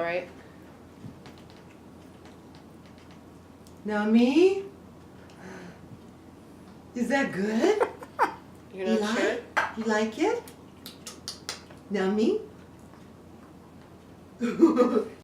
right? Now me? Is that good? You're You not sure? like? You like it? Now me?